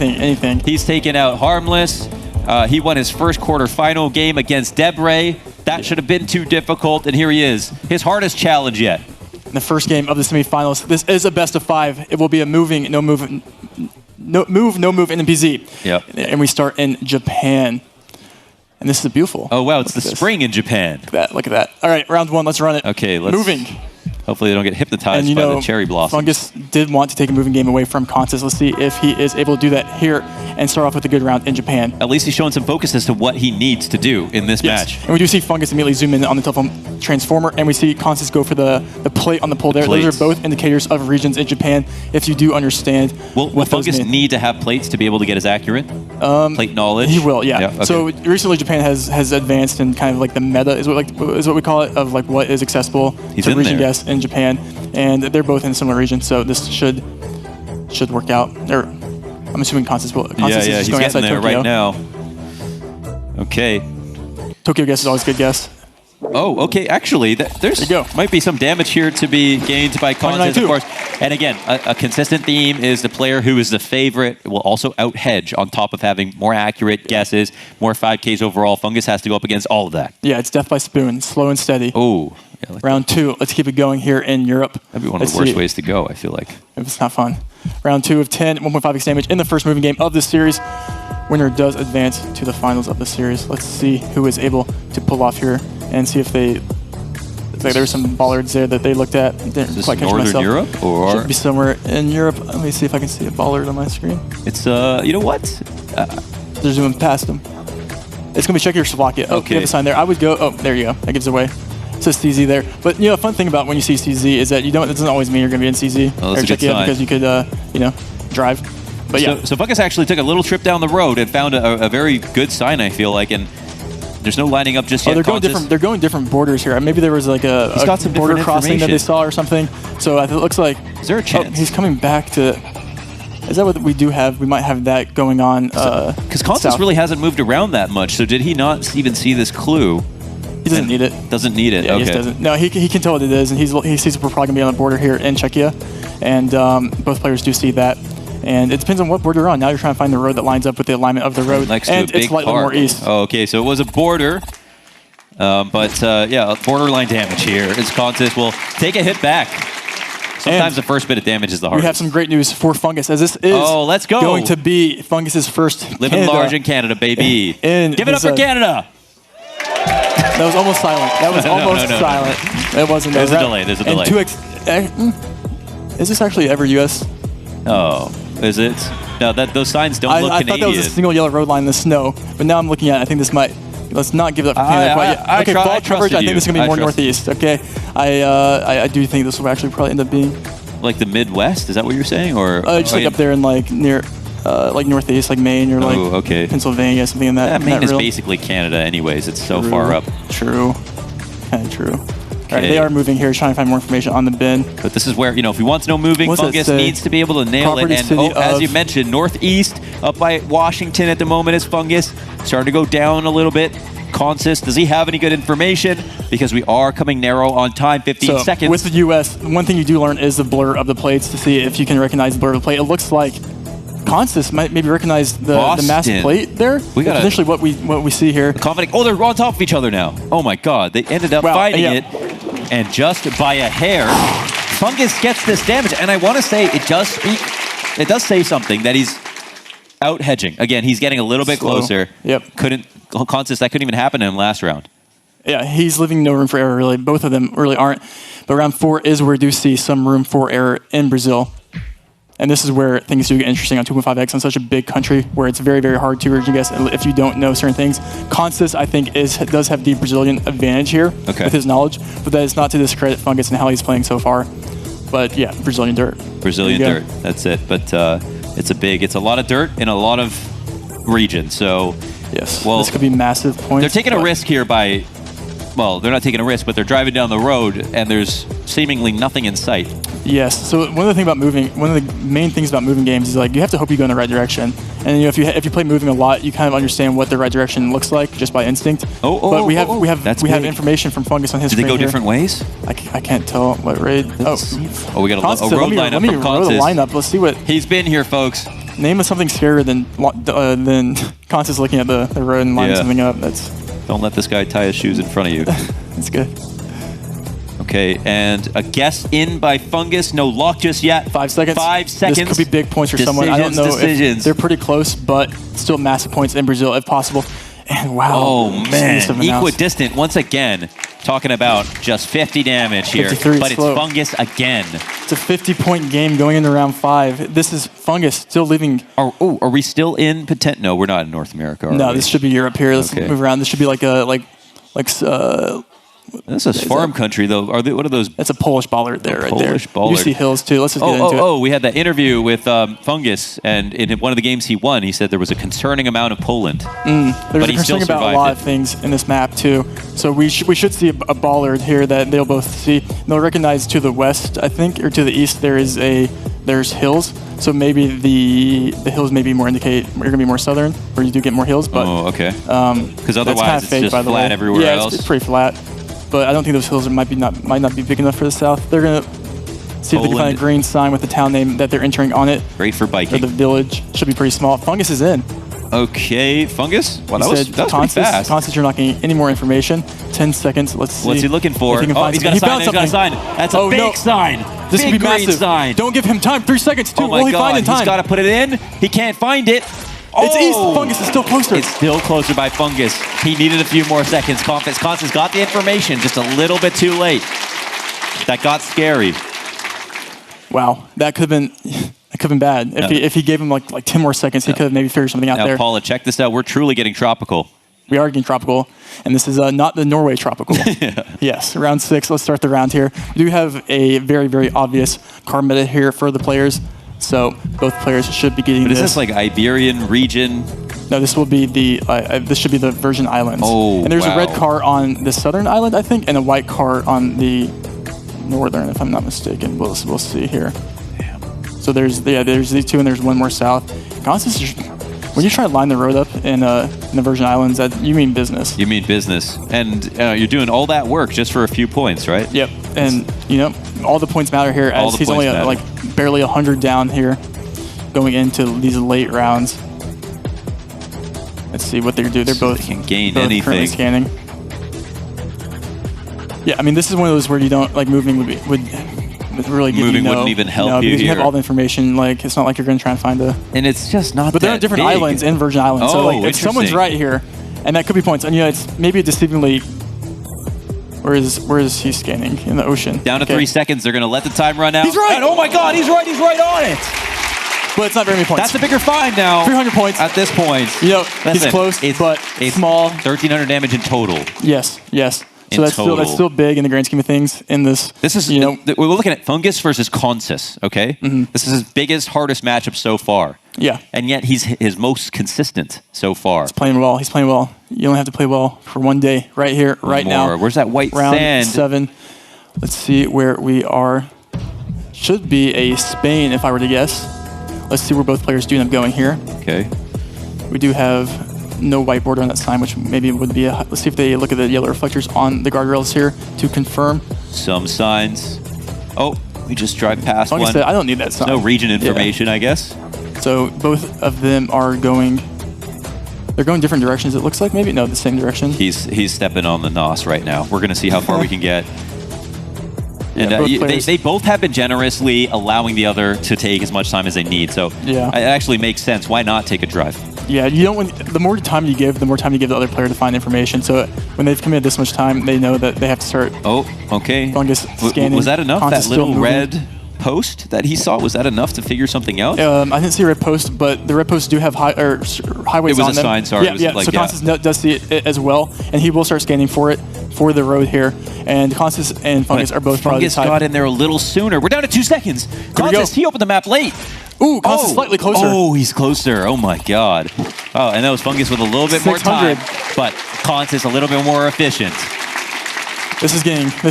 anything. He's taken out Harmless. He won his first quarterfinal game against Debray. That should have been too difficult, and here he is. His hardest challenge yet. In the first game of the semifinals, this is a best of 5. It will be a moving, no move in the PZ. Yep. And we start in Japan. And this is beautiful. Oh, wow, it's the spring in Japan. Look at that. All right, round 1, let's run it. Okay, let's... Moving. Hopefully they don't get hypnotized by the cherry blossoms. Fungus did want to take a moving game away from Consus. Let's see if he is able to do that here and start off with a good round in Japan. At least he's showing some focus as to what he needs to do in this match. And we do see Fungus immediately zoom in on the telephone transformer, and we see Consus go for the plate on the pole there. Those are both indicators of regions in Japan, if you do understand Will Fungus need to have plates to be able to get as accurate? Plate knowledge? He will, yeah. Okay. So recently Japan has advanced in kind of like the meta, is what we call it, of like what is accessible to region guests in Japan. And they're both in a similar region, so this should work out. Or I'm assuming Consus will. Consus is he's going getting there Tokyo. right now. Okay. Tokyo guess is always a good guess. Oh, okay. Actually, there's might be some damage here to be gained by Consus, of course. And again, a consistent theme is the player who is the favorite will also out-hedge on top of having more accurate guesses, more 5Ks overall. Fungus has to go up against all of that. Yeah, it's death by spoon, slow and steady. Oh. Yeah, round 2, let's keep it going here in Europe. That'd be one of the worst ways to go, I feel like. It's not fun. Round 2 of 10, 1.5x damage in the first moving game of this series. Winner does advance to the finals of the series. Let's see who is able to pull off here and see if they... There were some bollards there that they looked at. Didn't quite catch myself. Europe? Or? Should be somewhere in Europe. Let me see if I can see a bollard on my screen. It's, you know what? They're zooming past them. It's going to be Czechia or Slovakia. Oh, you have a sign there. I would go... Oh, there you go. That gives away. It says CZ there. But, you know, a fun thing about when you see CZ is that it doesn't always mean you're going to be in CZ or Czechia because you could, you know, drive. But yeah. So Fungus actually took a little trip down the road and found a very good sign, I feel like, and there's no lining up just yet. They're going different borders here. Maybe there was like a border crossing that they saw or something. So it looks like... Is there a chance? Oh, he's coming back to... Is that what we do have? We might have that going on. Because Consus really hasn't moved around that much, so did he not even see this clue? He doesn't need it. Doesn't need it, yeah, okay. He just doesn't. No, he can tell what it is, and he sees we're probably going to be on the border here in Czechia, and both players do see that. And it depends on what border you're on. Now you're trying to find the road that lines up with the alignment of the road, and it's slightly more east. Oh, okay, so it was a border, but yeah, borderline damage here. As Consus will take a hit back. Sometimes the first bit of damage is the hardest. We have some great news for Fungus, as this is going to be Fungus's first Living large in Canada, baby. Give it up for Canada! That was almost silent. That was almost silent. It wasn't. There's a delay. There's a delay. Is this actually ever US? Oh, is it? No, those signs don't look Canadian. I thought that was a single yellow road line in the snow, but now I'm looking at it. I think this might... Let's not give it up for Canada quite yet. Okay, fall coverage, I think this is going to be more northeast. Okay, I do think this will actually probably end up being... Like the Midwest? Is that what you're saying? Or just like up there in like near... like northeast, like Maine or like Pennsylvania, something in that. Yeah, Maine is basically Canada anyways. It's so far up. True. Kind of true. All right, they are moving here, trying to find more information on the bin. But this is where, you know, if he wants no moving, Fungus needs to be able to nail it. And as you mentioned, northeast, up by Washington at the moment is Fungus. Starting to go down a little bit. Consus, does he have any good information? Because we are coming narrow on time, 15 seconds. With the US, one thing you do learn is the blur of the plates to see if you can recognize the blur of the plate. It looks like Consus might maybe recognize the mass plate there. We got potentially what we see here. Oh, they're on top of each other now. Oh my God, they ended up fighting it, and just by a hair, Fungus gets this damage. And I want to say it does say something that he's out hedging. Again, he's getting a little bit closer. Consus, that couldn't even happen in him last round. Yeah, he's leaving no room for error really. Both of them really aren't. But round 4 is where we do see some room for error in Brazil. And this is where things do get interesting on 2.5x on such a big country where it's very, very hard to region guess if you don't know certain things. Consus, I think, does have the Brazilian advantage here with his knowledge, but that is not to discredit Fungus and how he's playing so far. But yeah, Brazilian dirt. Brazilian dirt, that's it. But it's a lot of dirt in a lot of regions. So yes, this could be massive points. They're taking a risk here by... Well, they're not taking a risk, but they're driving down the road, and there's seemingly nothing in sight. Yes. So one of the main things about moving games is like you have to hope you go in the right direction. And you know, if you play moving a lot, you kind of understand what the right direction looks like just by instinct. But we have information from Fungus on his screen. Did they go different ways? I can't tell what raid. We got a road lineup from Consus. Let me roll the lineup. Let's see what he's been here, folks. Name is something scarier than Consus looking at the road and lining something up. Don't let this guy tie his shoes in front of you. That's good. Okay, and a guess in by Fungus. No lock just yet. 5 seconds. 5 seconds. This could be big points for someone. I don't know if they're pretty close, but still massive points in Brazil if possible. And wow. Oh, man. Equidistant once again. Talking about just 50 damage here. 53, but it's Fungus again. It's a 50-point game going into round 5. This is Fungus still leaving. Are we still in potent? No, we're not in North America. No, this should be Europe here. Let's move around. This should be like this is farm country, though. What are those? It's a Polish bollard there, right there. Polish bollard. You see hills, too. Let's just get into it. Oh, we had that interview with Fungus, and in one of the games he won, he said there was a concerning amount of Poland. There's a concern about a lot of things in this map, too. So we should see a bollard here that they'll both see. They'll recognize to the west, I think, or to the east, there's hills. So maybe the hills maybe more indicate you're going to be more southern, where you do get more hills. But, okay. Because otherwise it's just flat everywhere else. Yeah, it's pretty flat. But I don't think those hills might not be big enough for the south. They're going to see if they can find a green sign with the town name that they're entering on it. Great for biking. Or the village. Should be pretty small. Fungus is in. Okay, Fungus? Well, that was pretty fast. Consus, you're not getting any more information. 10 seconds. Let's see. What's he looking for? He's got a sign. That's a big sign. This big could be green massive. Sign. Don't give him time. 3 seconds. Two. Oh my God. He's got to put it in. He can't find it. It's east. Fungus is still closer. It's still closer by Fungus. He needed a few more seconds. Consus got the information just a little bit too late. That got scary. Wow. That could have been bad. If he gave him like 10 more seconds, he could have maybe figured something out there. Paula, check this out. We're truly getting tropical. We are getting tropical, and this is not the Norway tropical. Yes, round 6. Let's start the round here. We do have a very, very obvious card meta here for the players, so both players should be getting this. Is this like Iberian region? No, this will be this should be the Virgin Islands. Oh, and there's a red car on the southern island, I think, and a white car on the northern, if I'm not mistaken. We'll see here. Damn. So there's these two, and there's one more south. Consus, when you try to line the road up in the Virgin Islands, you mean business. You mean business, and you're doing all that work just for a few points, right? Yep, and all the points matter here, as he's only like barely 100 down here, going into these late rounds. Let's see what they do. They're both can gain anything. Scanning. Yeah, I mean, this is one of those where you don't like moving would really give moving you wouldn't even help you because here. you have all the information. Like, it's not like you're going to try and find a. And it's just not. But they're on different islands in Virgin Islands. So like, if someone's right here, and that could be points, and it's maybe deceivingly. Where is he scanning in the ocean? Down to 3 seconds. They're going to let the time run out. He's right. And, oh my God, he's right. He's right on it. But it's not very many points. That's a bigger find now. 300 points at this point. He's close, but it's small. 1,300 damage in total. Yes. So that's still big in the grand scheme of things. In this is we're looking at Fungus versus Consus. Okay, This is his biggest, hardest matchup so far. Yeah, and yet he's his most consistent so far. He's playing well. You only have to play well for one day, right here, right now. Where's that white round sand? 7. Let's see where we are. Should be a Spain, if I were to guess. Let's see where both players do end up going here. Okay. We do have no white border on that sign, which maybe would be let's see if they look at the yellow reflectors on the guardrails here to confirm. Some signs. Oh, we just drive past one. I don't need that sign. No region information, I guess. So both of them are going. They're going different directions. It looks like maybe the same direction. He's stepping on the nos right now. We're gonna see how far we can get. And they both have been generously allowing the other to take as much time as they need. So it actually makes sense. Why not take a drive? Yeah, the more time you give, the other player to find information. So when they've committed this much time, they know that they have to start. Oh, okay. Fungus scanning. Was that enough? That little red post that he saw, was that enough to figure something out? I didn't see a red post, but the red posts do have highways on them. It was a sign, sorry. Yeah. So Consus does see it as well, and he will start scanning for the road here. And Consus and Fungus are both probably Fungus got in there a little sooner. We're down to 2 seconds. Consus, he opened the map late. Ooh, Consus slightly closer. Oh, he's closer. Oh my God. Oh, and that was Fungus with a little bit more time, but Consus a little bit more efficient. This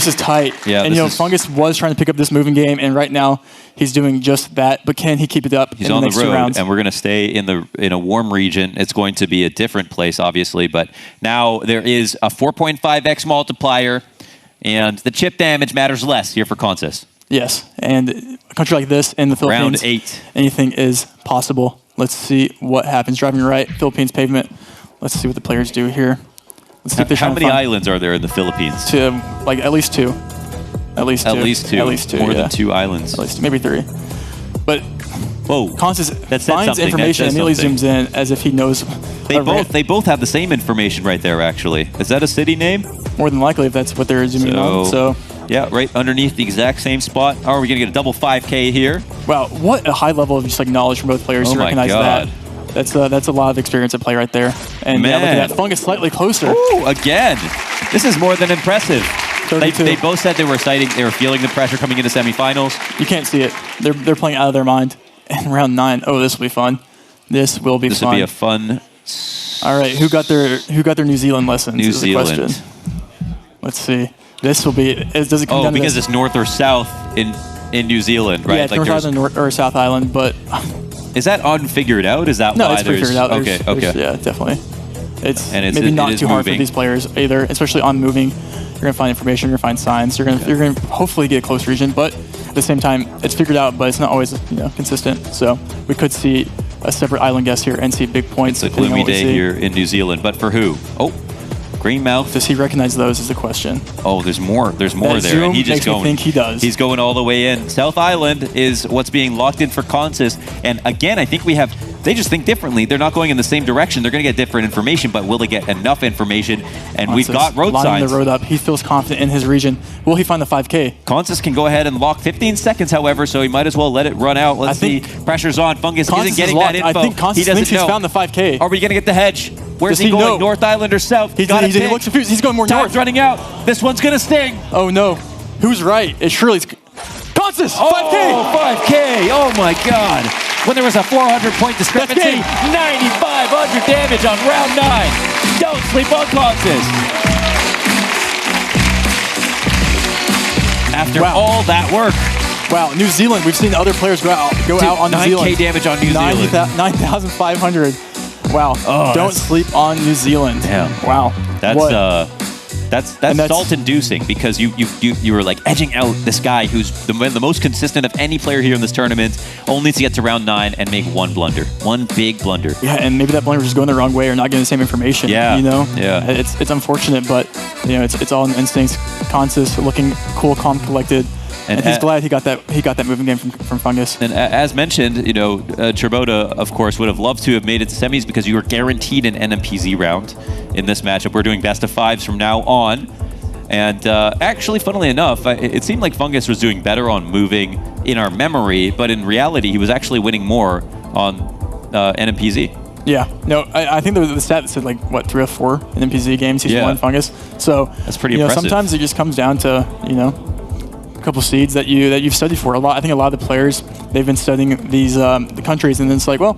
is tight. Yeah, and Fungus was trying to pick up this moving game, and right now he's doing just that. But can he keep it up? He's on the road, and we're going to stay in a warm region. It's going to be a different place, obviously, but now there is a 4.5x multiplier, and the chip damage matters less here for Consus. Yes, and a country like this in the Philippines, round 8, anything is possible. Let's see what happens. Driving right, Philippines pavement. Let's see what the players do here. Let's see if they How many islands are there in the Philippines? Like at least two. At least two. At least two. At least two. More than 2 islands. At least maybe 3. But Consus finds information and immediately zooms in as if he knows. They both have the same information right there. Actually, is that a city name? More than likely, if that's what they're zooming on. So yeah, right underneath the exact same spot. Are we gonna get a double 5K here? Wow, what a high level of just like knowledge from both players to recognize that. That's a lot of experience at play right there. And yeah, look at that. Fungus slightly closer. Ooh, again. This is more than impressive. They both said they were feeling the pressure coming into semifinals. You can't see it. They're playing out of their mind. And round 9. Oh, this will be fun. This will be fun. This will be a fun. All right, who got their New Zealand lessons? New Zealand. The question. Let's see. This will be. Does it come down to because it's north or south in New Zealand, right? Yeah, it's North Island or South Island, but is that unfigured out? Is that no? why It's figured out. Okay. Yeah, definitely. It's and maybe not too hard for these players either, especially on moving. You're gonna find information. You're gonna find signs. You're gonna hopefully get a close region, but at the same time, it's figured out, but it's not always consistent. So we could see a separate island guess here and see big points. It's a gloomy day here in New Zealand, but for who? Oh, Greenmouth. Does he recognize those is the question. Oh, there's more. There's more that there. And he just makes me think he does. He's going all the way in. South Island is what's being locked in for Consus. And again, I think they just think differently. They're not going in the same direction. They're going to get different information, but will they get enough information? And Consus, we've got road signs. The road up. He feels confident in his region. Will he find the 5K? Consus can go ahead and lock 15 seconds, however, so he might as well let it run out. Let's see. Pressure's on. Fungus isn't getting that info. I think Consus thinks he's found the 5K. Are we going to get the hedge? Where's he going? North Island or South? He looks confused. He's going more north. Time's running out. This one's going to sting. Oh, no. Who's right? It's Shirley's. Consus! 5K! Oh, 5K! Oh, my God. When there was a 400-point discrepancy, 9,500 damage on round 9. Don't sleep on Consus. After all that work. Wow, New Zealand. We've seen other players go out on New Zealand. 9K damage on New Zealand. 9,500. Wow. Oh, don't sleep on New Zealand. Damn. Wow. That's salt-inducing because you were like edging out this guy who's the most consistent of any player here in this tournament, only to get to round 9 and make one blunder, one big blunder. Yeah, and maybe that blunder was just going the wrong way or not getting the same information. Yeah, yeah. It's unfortunate, but it's all in instincts. Consus looking cool, calm, collected. And he's glad he got that moving game from Fungus. And as mentioned, Trebota, of course, would have loved to have made it to semis because you were guaranteed an NMPZ round in this matchup. We're doing best of 5s from now on. And actually, funnily enough, it seemed like Fungus was doing better on moving in our memory, but in reality, he was actually winning more on NMPZ. Yeah, no, I think the stat said like, what, 3 or 4 NMPZ games he's won Fungus. So that's pretty impressive. Sometimes it just comes down to, couple seeds that you've studied for. I think a lot of the players, they've been studying these the countries, and then it's like, well,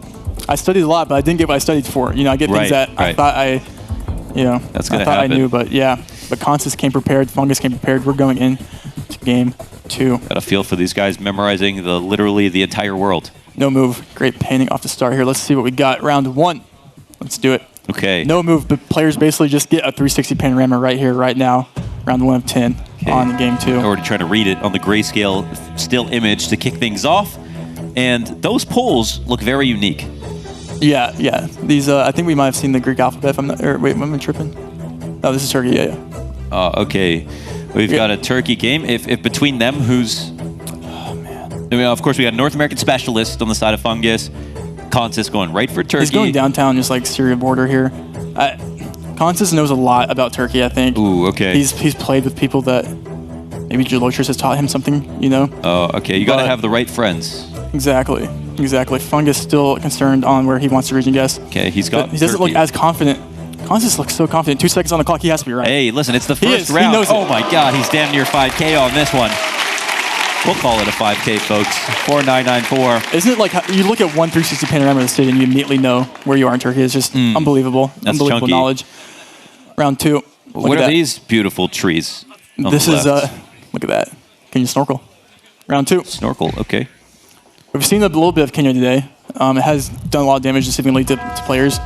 I studied a lot, but I didn't get what I studied for. I get things that I thought I knew, but yeah. But Consus came prepared, Fungus came prepared. We're going in to game 2. Got a feel for these guys memorizing literally the entire world. No move. Great painting off the start here. Let's see what we got. Round 1. Let's do it. Okay. No move, but players basically just get a 360 panorama right here, right now. Round 1 of 10 on game 2. Already trying to read it on the grayscale still image to kick things off. And those polls look very unique. Yeah. These, I think we might have seen the Greek alphabet. If I'm not, or wait, am I tripping? Oh, this is Turkey. Yeah. Okay. We've got a Turkey game. If between them, who's... Oh, man. Of course, we got North American Specialist on the side of Fungus. Consus going right for Turkey. He's going downtown, just like Syria border here. Consus knows a lot about Turkey, I think. Ooh, okay. He's played with people that maybe Geologers has taught him something, Oh, okay. You got to have the right friends. Exactly. Fungus still concerned on where he wants to region guess. Okay, he doesn't look as confident. Consus looks so confident. 2 seconds on the clock. He has to be right. Hey, listen, it's the first round. He knows it. Oh my God, he's damn near 5K on this one. We'll call it a 5K, folks. 4994. Isn't it like you look at one 360 panorama of the city and you immediately know where you are in Turkey? It's just unbelievable. That's unbelievable chunky. Knowledge. Round 2. What are these beautiful trees? This is look at that. Can you snorkel? Round 2. Snorkel, okay. We've seen a little bit of Kenya today. It has done a lot of damage deceivingly to players.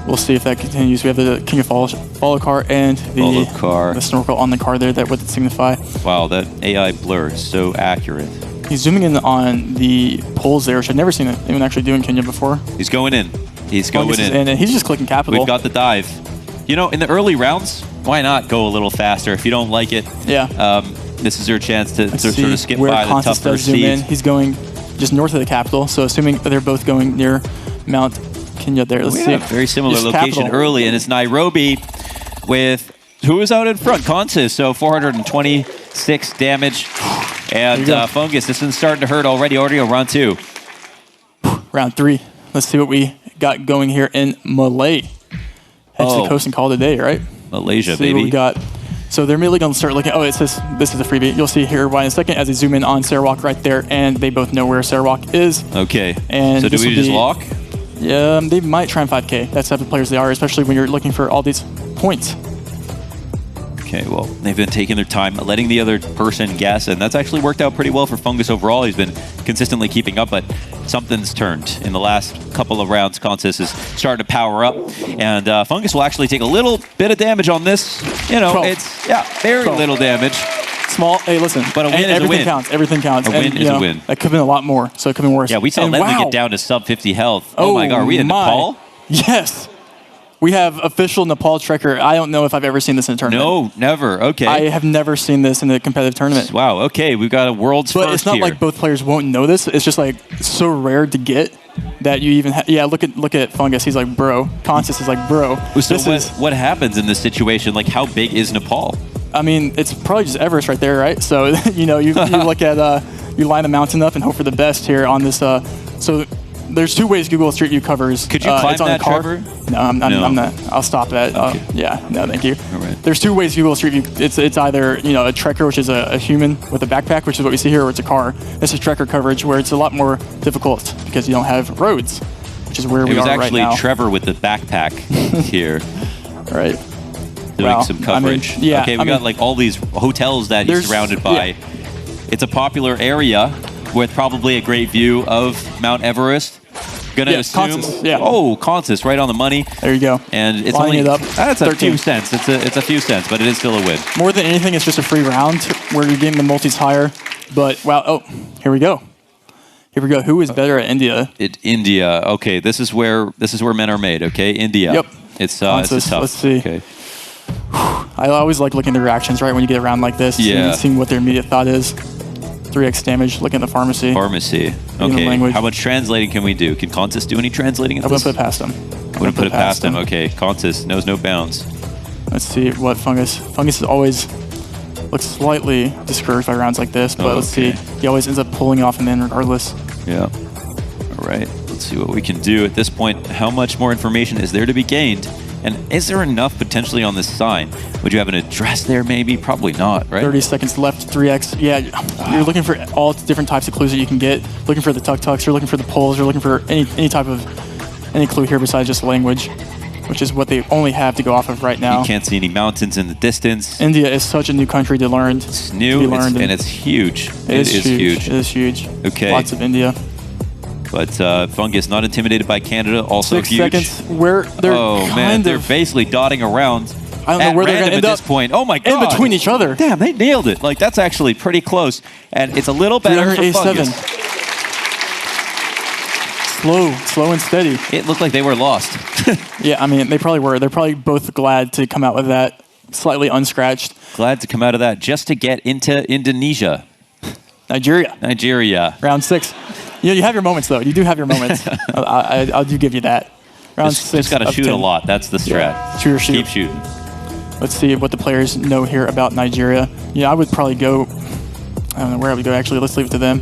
We'll see if that continues. We have the King of Follow car and the snorkel on the car there. That would signify. Wow, that AI blur is so accurate. He's zooming in on the poles there, which I've never seen anyone actually do in Kenya before. He's going in. He's going in. And he's just clicking capital. We've got the dive. You know, in the early rounds, why not go a little faster? If you don't like it, this is your chance to sort of skip by the tough first seeds. He's going just north of the capital, so assuming they're both going near Mount Kenya there. Let's see. Very similar just location capital. early, and it's Nairobi with who is out in front? Consus, so 426 damage. And Fungus, this one's starting to hurt already on round 2. Round 3. Let's see what we got going here in Malay. Head to the coast and call it a day, right? Malaysia, Let's see baby. What we got. So they're immediately going to start looking. Oh, it says this is a freebie. You'll see here why in a second as they zoom in on Sarawak right there, and they both know where Sarawak is. Okay. And so do we just lock? Yeah, they might try and 5K. That's the type of players they are, especially when you're looking for all these points. Okay, well, they've been taking their time, letting the other person guess, and that's actually worked out pretty well for Fungus overall. He's been consistently keeping up, but something's turned. In the last couple of rounds, Consus is starting to power up, and Fungus will actually take a little bit of damage on this. You know, 12. It's, very 12. little damage. Small, hey, listen. But a win is a win. Everything counts. Everything counts. A win is a win. That could have been a lot more, so it could have been worse. Yeah, we saw Ledley get down to sub 50 health. Oh my God, are we in Nepal? Yes. We have official Nepal Trekker. I don't know if I've ever seen this in a tournament. No, never. Okay. I have never seen this in a competitive tournament. Wow, okay. We've got a world's first here. But it's not like both players won't know this. It's just like so rare to get that you even yeah, look at Fungus. He's like, bro. Consus is like, bro. So what happens in this situation? Like, how big is Nepal? I mean, it's probably just Everest right there, right? So, you know, you look at, you line the mountain up and hope for the best here on this. So there's 2 ways Google Street View covers. Could you climb that, Trevor? No, I'm not. I'll stop that. Okay. Yeah, no, thank you. All right. There's 2 ways Google Street View. It's either, you know, a trekker, which is a human with a backpack, which is what we see here, or it's a car. This is trekker coverage, where it's a lot more difficult because you don't have roads, which is where we are right now. It was actually Trevor with the backpack here. All right. Doing some coverage. I mean, okay, we got like all these hotels that he's surrounded by. Yeah. It's a popular area with probably a great view of Mount Everest. Gonna assume. Consus, yeah. Oh, Consus, right on the money. There you go. And it's lining only it up. That's a 13. few cents. It's a few cents, but it is still a win. More than anything, it's just a free round where you're getting the multis higher. But wow, oh, here we go. Here we go. Who is better at India? India. Okay, this is where men are made. Okay, India. Yep. It's tough. Let's see. Okay. I always like looking at the reactions right when you get around like this. Yeah. Seeing what their immediate thought is. 3x damage. Looking at the pharmacy. Pharmacy. Okay. How much translating can we do? Can Consus do any translating? I'm gonna put it past him. I'm gonna put it past him. Okay. Consus knows no bounds. Let's see what Fungus. Fungus is always looks slightly discouraged by rounds like this, but let's see. He always ends up pulling off in the end regardless. Yeah. All right. Let's see what we can do at this point. How much more information is there to be gained? And is there enough potentially on this sign? Would you have an address there maybe? Probably not, right? 30 seconds left, 3x. Yeah, you're looking for all different types of clues that you can get. Looking for the tuk-tuks, you're looking for the poles, you're looking for any type of, any clue here besides just language, which is what they only have to go off of right now. You can't see any mountains in the distance. India is such a new country to learn. It's new, and it's huge. It is huge. It is huge. Okay. Lots of India. But Fungus, not intimidated by Canada, also 6 huge. seconds. Where they're they're basically dotting around. I don't know where they're going to end up at this point. Oh my God! In between each other. Damn, they nailed it. Like that's actually pretty close, and it's a little better for Fungus. Slow and steady. It looked like they were lost. Yeah, I mean they probably were. They're probably both glad to come out with that slightly unscratched. Glad to come out of that just to get into Indonesia. Nigeria. Round 6. You know, you have your moments, though. You do have your moments. I do give you that. Round 6. Just got to shoot 10. A lot. That's the strat. Yeah. Shoot or shoot. Keep shooting. Let's see what the players know here about Nigeria. Yeah, I would probably go. I don't know where I would go, actually. Let's leave it to them.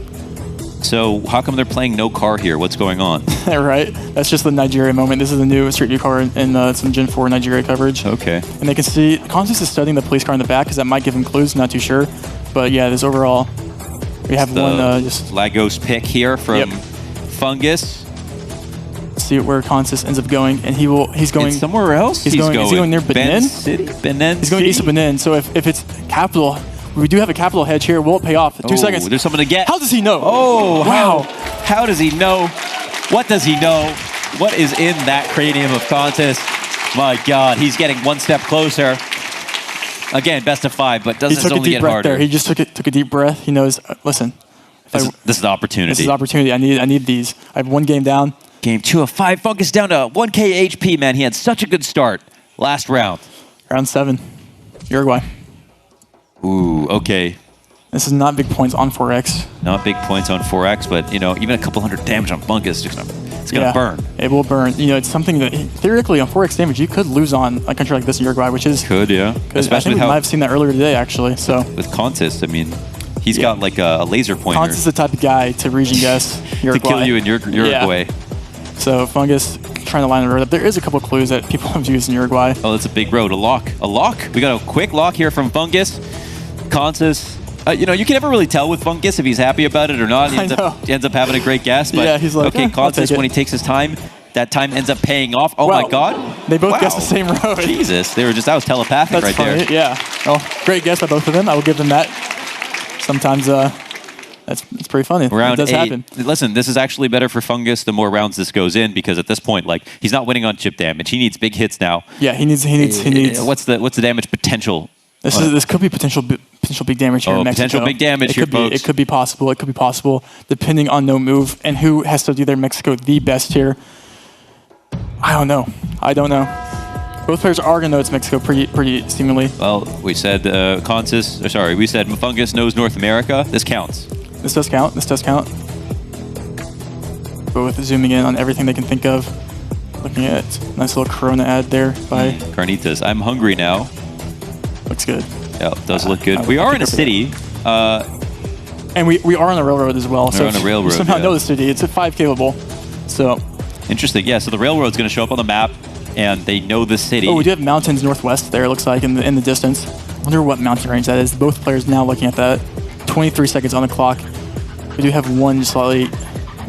So, how come they're playing no car here? What's going on? Right. That's just the Nigeria moment. This is a new Street View car in some Gen 4 Nigeria coverage. Okay. And they can see Consus is studying the police car in the back because that might give him clues. Not too sure. But yeah, this overall. We have one just Lagos pick here from Fungus. Let's see where Consus ends up going, and he's going somewhere else. He's going near Benin. Benin. He's going east of Benin. So if it's capital, we do have a capital hedge here. Will it pay off? 2 seconds. There's something to get. How does he know? Oh wow! How does he know? What does he know? What is in that cranium of Consus? My God, he's getting one step closer. Again, best of 5, but doesn't only get harder. He just took a deep breath. He knows, listen, This is the opportunity. This is the opportunity. I need these. I have 1 game down. Game 2 of 5. Fungus down to 1k HP, man. He had such a good start last round. Round 7. Uruguay. Ooh, okay. This is not big points on 4x. Not big points on 4x, but, you know, even a couple hundred damage on Fungus, it's going to burn. It will burn. You know, it's something that, theoretically, on 4x damage, you could lose on a country like this in Uruguay, which is... Could, yeah. Especially I think we might have seen that earlier today, actually. So with Consus, I mean, he's got like a laser pointer. Consus is the type of guy to region guess Uruguay. To kill you in Uruguay. Yeah. So Fungus trying to line the road up. There is a couple of clues that people have used in Uruguay. Oh, that's a big road. A lock. A lock? We got a quick lock here from Fungus. Consus. You know, you can never really tell with Fungus if he's happy about it or not. He ends up having a great guess. But yeah, he's like, okay, Consus, when he takes his time, that time ends up paying off. Oh my God. They both guessed the same road. Jesus. That was telepathic. That's right funny. there. Yeah. Oh, great guess by both of them. I will give them that. Sometimes it's pretty funny. Round it does 8. happen. Listen, this is actually better for Fungus the more rounds this goes in, because at this point, like, he's not winning on chip damage. He needs big hits now. Yeah, he needs. What's the damage potential? This could be potential big damage here in Mexico. Potential big damage here, folks. It could be possible. It could be possible, depending on no move and who has to do their Mexico the best here. I don't know. Both players are gonna know it's Mexico pretty seemingly. Well, we said we said Fungus knows North America. This counts. This does count. Both zooming in on everything they can think of. Looking at nice little Corona ad there by Carnitas. I'm hungry now. Looks good. Yeah, it does look good. We are in a city. And we are on a railroad as well. We're on a railroad. You somehow know the city. It's a 5 capable. So interesting. Yeah, so the railroad's going to show up on the map, and they know the city. Oh, we do have mountains northwest there, it looks like, in the distance. I wonder what mountain range that is. Both players now looking at that. 23 seconds on the clock. We do have one just slightly...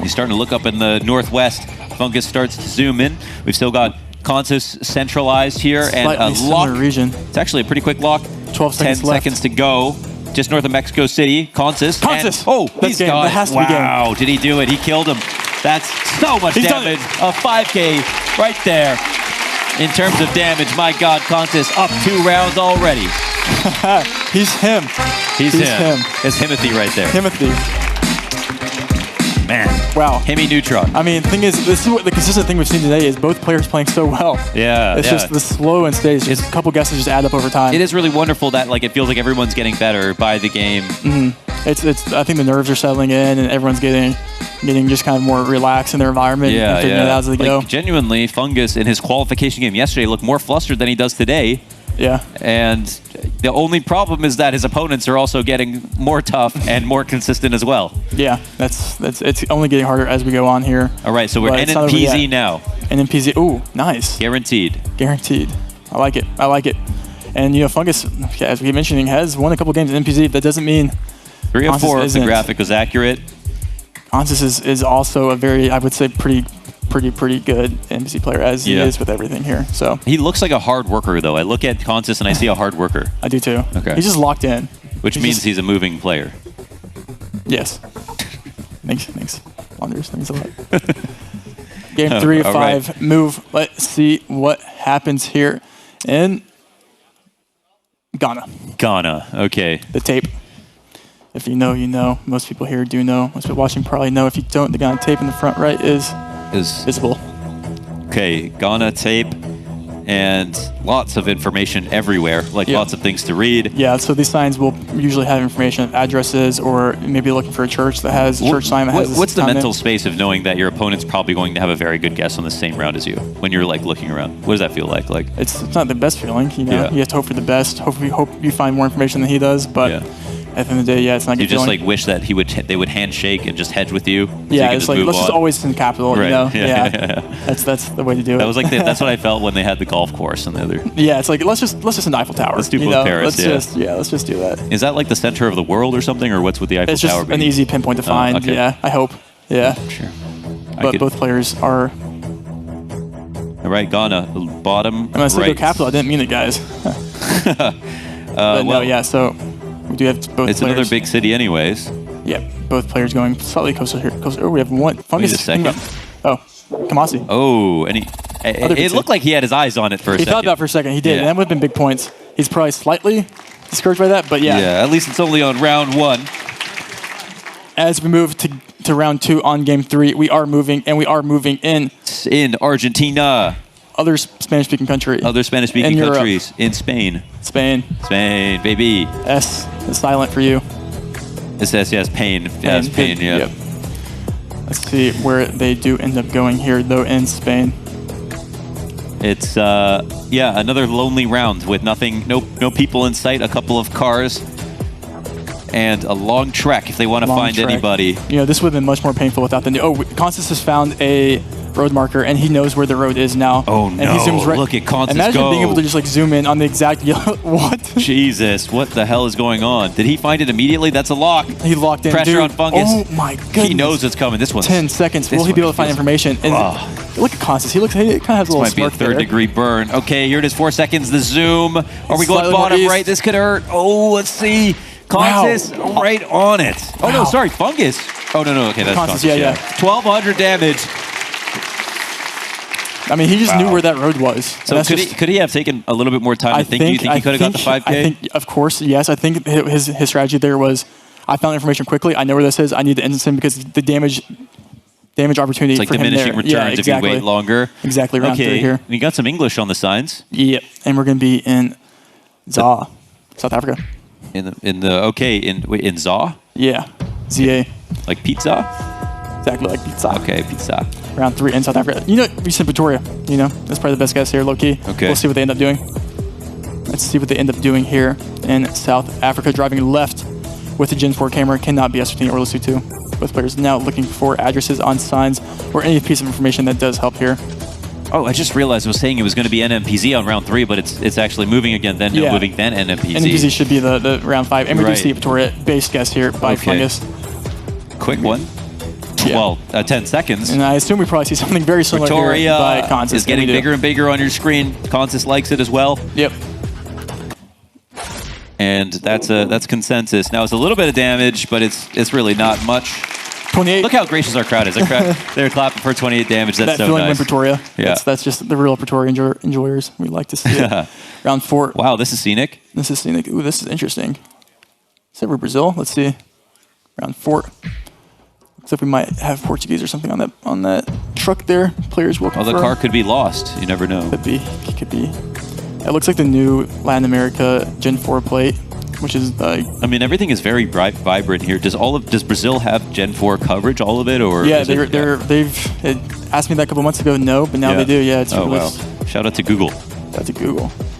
He's starting to look up in the northwest. Fungus starts to zoom in. We've still got Consus centralized here, and a lock. Region. It's actually a pretty quick lock. 12 seconds 10 seconds to go. Just north of Mexico City. Consus. He's game. got that has to be game. Wow, did he do it? He killed him. That's so much damage. A 5K right there. In terms of damage, my God, Consus up 2 rounds already. He's him. He's him. It's Himothy right there. Himothy. Man. Wow. Hemi Neutron. I mean, thing is, this is what the consistent thing we've seen today is both players playing so well. Yeah. It's just the slow and steady. Just a couple guesses just add up over time. It is really wonderful that it feels like everyone's getting better by the game. Mm-hmm. I think the nerves are settling in and everyone's getting just kind of more relaxed in their environment and figuring it out as they go. Genuinely, Fungus in his qualification game yesterday looked more flustered than he does today. Yeah. And the only problem is that his opponents are also getting more tough and more consistent as well. Yeah, it's only getting harder as we go on here. All right, so we're NNPZ now. NNPZ, ooh, nice. Guaranteed. I like it. And, Fungus, as we keep mentioning, has won a couple games in NPZ. That doesn't mean 3 of 4 if the graphic was accurate. Consus is also a very, I would say, pretty good NPC player as he is with everything here. So he looks like a hard worker, though. I look at Consus and I see a hard worker. I do too. Okay. He's just locked in. Which means he's a moving player. Yes. Thanks. Wonders. Thanks a lot. Game 3 of 5. Right. Move. Let's see what happens here in Ghana. Okay. The tape. If you know, you know. Most people here do know. Most people watching probably know. If you don't, the Ghana tape in the front right is visible. Okay, Ghana tape, and lots of information everywhere, lots of things to read. Yeah, so these signs will usually have information of addresses, or maybe looking for a church that has a church sign that has. What's the mental space of knowing that your opponent's probably going to have a very good guess on the same round as you when you're looking around? What does that feel like? It's not the best feeling, You have to hope for the best. Hope you find more information than he does, but. At the end of the day, it's not good. You just wish that they would handshake and just hedge with you. Yeah, it's let's just always send capital. Right. Yeah. That's the way to do it. That was that's what I felt when they had the golf course and the other. Yeah, it's let's just send Eiffel Tower. Let's do both Paris. Let's just do that. Is that the center of the world or something, or what's with the Eiffel Tower? It's just an easy pinpoint to find. Okay. Yeah, I hope. Yeah. Sure. But both players are. All right, Ghana, bottom. When I said go capital, I didn't mean it, guys. So. We do have both players. It's another big city anyways. Yeah, both players going slightly closer here. Oh, we have one. Fungus. Wait a second. Kamasi. Oh, and it looked like he had his eyes on it for a second. He thought about it for a second. He did. And that would have been big points. He's probably slightly discouraged by that, but yeah. Yeah, at least it's only on round 1. as we move to round 2 on game 3, we are moving in Argentina. Other Spanish-speaking country. Other Spanish-speaking countries. In Spain. Spain, baby. S is silent for you. It says, yes, pain. Yes, pain, yeah. Yep. Let's see where they do end up going here, though, in Spain. It's, another lonely round with nothing, no people in sight, a couple of cars, and a long trek if they want to find anybody. You know, this would have been much more painful without the new... Oh, Consus has found a road marker, and he knows where the road is now. Oh, no. And he zooms right. Look at Consus Imagine being able to just, like, zoom in on the exact yellow... What? Jesus, what the hell is going on? Did he find it immediately? That's a lock. He locked in. Pressure on Fungus. Oh, my goodness. He knows it's coming. This one's... 10 seconds. Will he be able to find information? And look at Consus. He kind of has a little smirk there. Might be a third-degree burn. Okay, here it is. 4 seconds. The zoom. Are we going bottom right? This could hurt. Oh, let's see. Consus right on it. Oh, no, sorry. Fungus. Oh, no. Okay, that's Consus. Yeah. 1,200 damage. I mean, he just knew where that road was. So could he have taken a little bit more time to think? Do you think he could have got the 5K? I think, of course, yes. I think his strategy there was, I found information quickly. I know where this is. I need to instant him because the damage opportunity it's like for him diminishing returns if you wait longer. Exactly, round 3 here. We got some English on the signs. Yep, and we're going to be in ZA, South Africa. In ZA? Yeah, ZA. Like pizza? Exactly like pizza. Okay, pizza. Round 3 in South Africa. You know, we said Pretoria. You know, that's probably the best guess here, low key. Okay. We'll see what they end up doing. Let's see what they end up doing here in South Africa. Driving left with the Gen 4 camera cannot be S15 or Lusu 2. Both players now looking for addresses on signs or any piece of information that does help here. Oh, I just realized I was saying it was going to be NMPZ on round 3, but it's actually moving again, then moving, then NMPZ. NMPZ should be the round 5. And we do see Pretoria base guess here by Fungus. Quick one. Well, 10 seconds. And I assume we probably see something very similar here by Consus. Is getting bigger and bigger on your screen. Consus likes it as well. Yep. And that's consensus. Now it's a little bit of damage, but it's really not much. 28. Look how gracious our crowd is. Our crowd, they're clapping for 28 damage. That's so nice. Win Pretoria. Yeah. That's just the real Pretoria enjoyers. We like to see it. Round 4. Wow, this is scenic. This is scenic. Ooh, this is interesting. Except for Brazil. Let's see. Round 4. Except we might have Portuguese or something on that truck there. Players will confirm. Oh, the car could be lost. You never know. Could be. It looks like the new Latin America Gen 4 plate, which is I mean, everything is very bright, vibrant here. Does Brazil have Gen 4 coverage, all of it, or? Yeah, they've asked me that a couple months ago. No, but now they do. Yeah, it's released. Wow. Shout out to Google.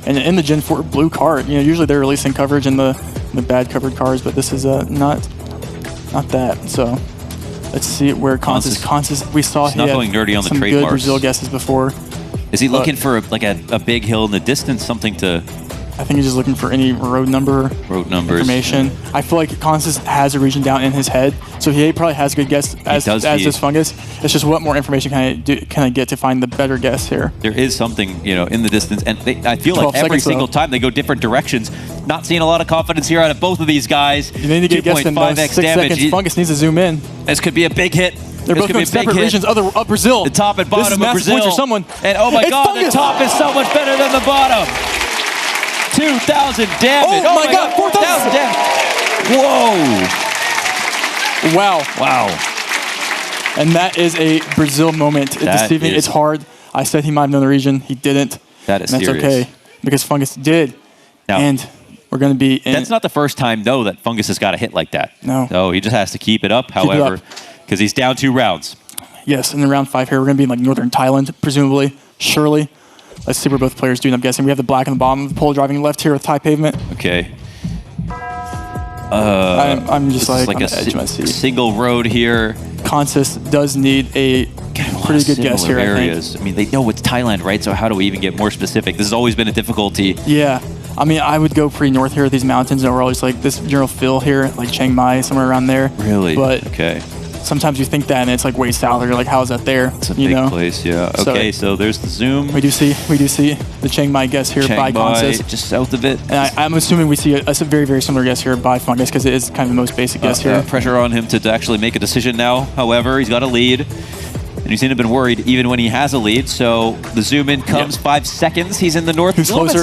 And in the Gen 4 blue car, you know, usually they're releasing coverage in the bad covered cars, but this is not that. So. Let's see where Consus. We saw he not going nerdy on the some trademarks. Good Brazil guesses before. Is he looking for a big hill in the distance, something to? I think he's just looking for any road numbers. Information. Yeah. I feel like Consus has a region down in his head, so he probably has a good guess as does Fungus. It's just what more information can I get to find the better guess here. There is something, you know, in the distance, and I feel like every single time they go different directions. Not seeing a lot of confidence here out of both of these guys. You need to get guessed in 6 seconds. Fungus needs to zoom in. This could be a big hit. They're both going separate regions. Up Brazil. The top and bottom of Brazil. For someone. And oh my God, Fungus. The top is so much better than the bottom. 2,000 damage. Oh my God, 4,000 damage. Whoa. Wow. And that is a Brazil moment. Deceiving. It's hard. I said he might have known the region. He didn't. That is serious. That's okay because Fungus did. Now, and we're going to be in. That's not the first time, though, that Fungus has got a hit like that. No. So he just has to keep it up, however, because he's down 2 rounds. Yes, in the round 5 here, we're going to be in like northern Thailand, presumably. Surely. Let's see where both players do, and I'm guessing we have the black on the bottom of the pole driving left here with Thai pavement. Okay. I'm just like on a the edge of my seat. Single road here. Consus does need a pretty good guess here, areas. I think. I mean, they know it's Thailand, right? So how do we even get more specific? This has always been a difficulty. Yeah. I mean, I would go pretty north here with these mountains, and we're always like this general feel here, like Chiang Mai, somewhere around there. Really? But okay. Sometimes you think that, and it's like way south. You're like, how is that there? It's a big place, yeah. Okay, so there's the zoom. We do see the Chiang Mai guess here by Consus. Just south of it. And I'm assuming we see a very, very similar guess here by Fungus because it is kind of the most basic guess here. Pressure on him to actually make a decision now. However, he's got a lead. And you seem to have been worried even when he has a lead. So the zoom in comes 5 seconds. He's in the north. He's a little bit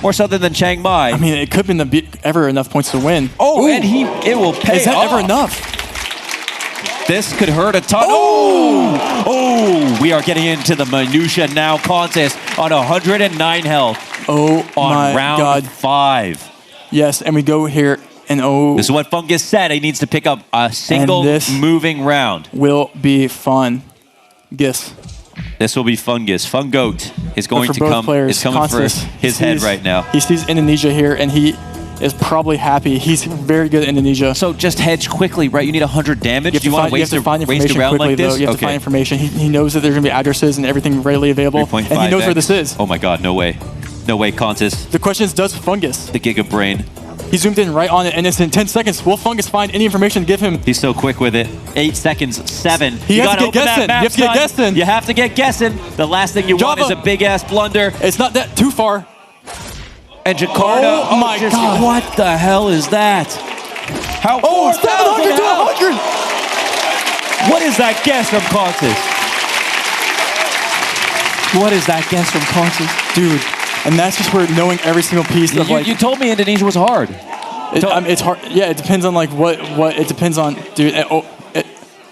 more southern than Chiang Mai. I mean, it could have been ever enough points to win. Oh, and it will pay off. Is that ever enough? This could hurt a ton. Oh, we are getting into the minutia now. Consus on 109 health. Oh on my round God. 5. Yes, and we go here, and This is what Fungus said. He needs to pick up a single moving round. Will be fun. Guess. This will be Fungus. Fungoat is going to come. Is coming Consus, for his head right now. He sees Indonesia here, and he is probably happy. He's very good at Indonesia. So just hedge quickly, right? You need 100 damage. Do you want to waste a round like this? You have to find information. He knows that there's going to be addresses and everything readily available, and he knows where this is. Oh my God, no way. No way, Consus. The question is, does Fungus? The Giga Brain. He zoomed in right on it, and it's in 10 seconds. Will Fungus find any information to give him? He's so quick with it. 8 seconds, 7. You have to get guessing. You have to get guessing. You have to get guessing. The last thing you want is a big-ass blunder. It's not that too far. And Jakarta. Oh my God. What the hell is that? How? 700 to 100. What is that guess from Consus? What is that guess from Consus? Dude, and that's just where knowing every single piece of You told me Indonesia was hard. It's hard. Yeah, it depends on like what it depends on, dude.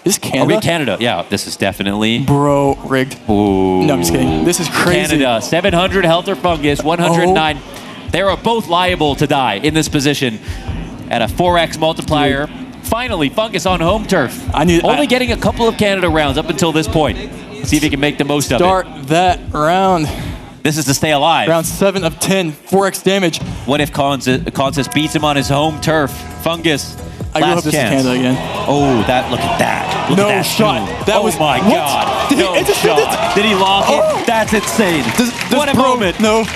Is Canada? Are we Canada? Yeah, this is definitely. Bro, rigged. Ooh. No, I'm just kidding. This is crazy. Canada, 700 health or Fungus, 109. They are both liable to die in this position at a 4x multiplier. Dude. Finally, Fungus on home turf. Only getting a couple of Canada rounds up until this point. See if he can make the most of it. Start that round. This is to stay alive. Round 7 of 10, 4x damage. What if Consus beats him on his home turf? Fungus. I hope this is Canada again. Oh, look at that. Look at that shot. That was my God. Did he shot. Did he lock it? That's insane. What a moment. No.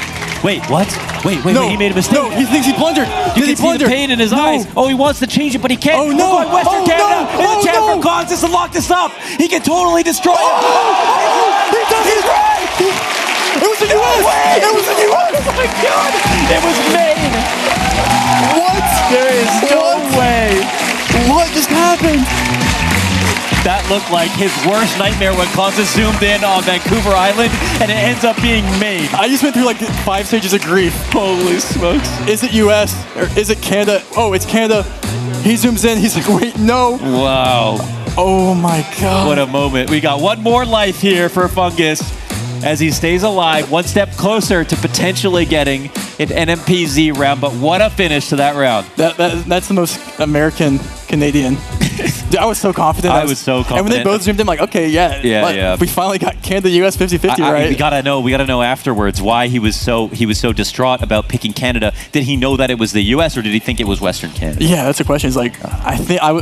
Wait, what? Wait, he made a mistake. No, he thinks he blundered. You can see the pain in his eyes. Oh, he wants to change it, but he can't. Oh, no. We're going Western Canada. It's a chance for Consus to lock this up. He can totally destroy it. He does it. It was the U.S. It was the U.S. Oh, my God. It was Maine. What? There is no way. What just happened? That looked like his worst nightmare when Consus zoomed in on Vancouver Island, and it ends up being Maine. I just went through like 5 stages of grief. Holy smokes. Is it U.S. or is it Canada? Oh, it's Canada. He zooms in. He's like, wait, no. Wow. Oh, my God. What a moment. We got one more life here for Fungus as he stays alive, one step closer to potentially getting an NMPZ round. But what a finish to that round. That's the most American-Canadian. Dude, I was so confident. I was so confident. And when they both zoomed in, like, okay, yeah. We finally got Canada-US 50-50, right? We gotta know afterwards why he was so distraught about picking Canada. Did he know that it was the US, or did he think it was Western Canada? Yeah, that's a question. It's like,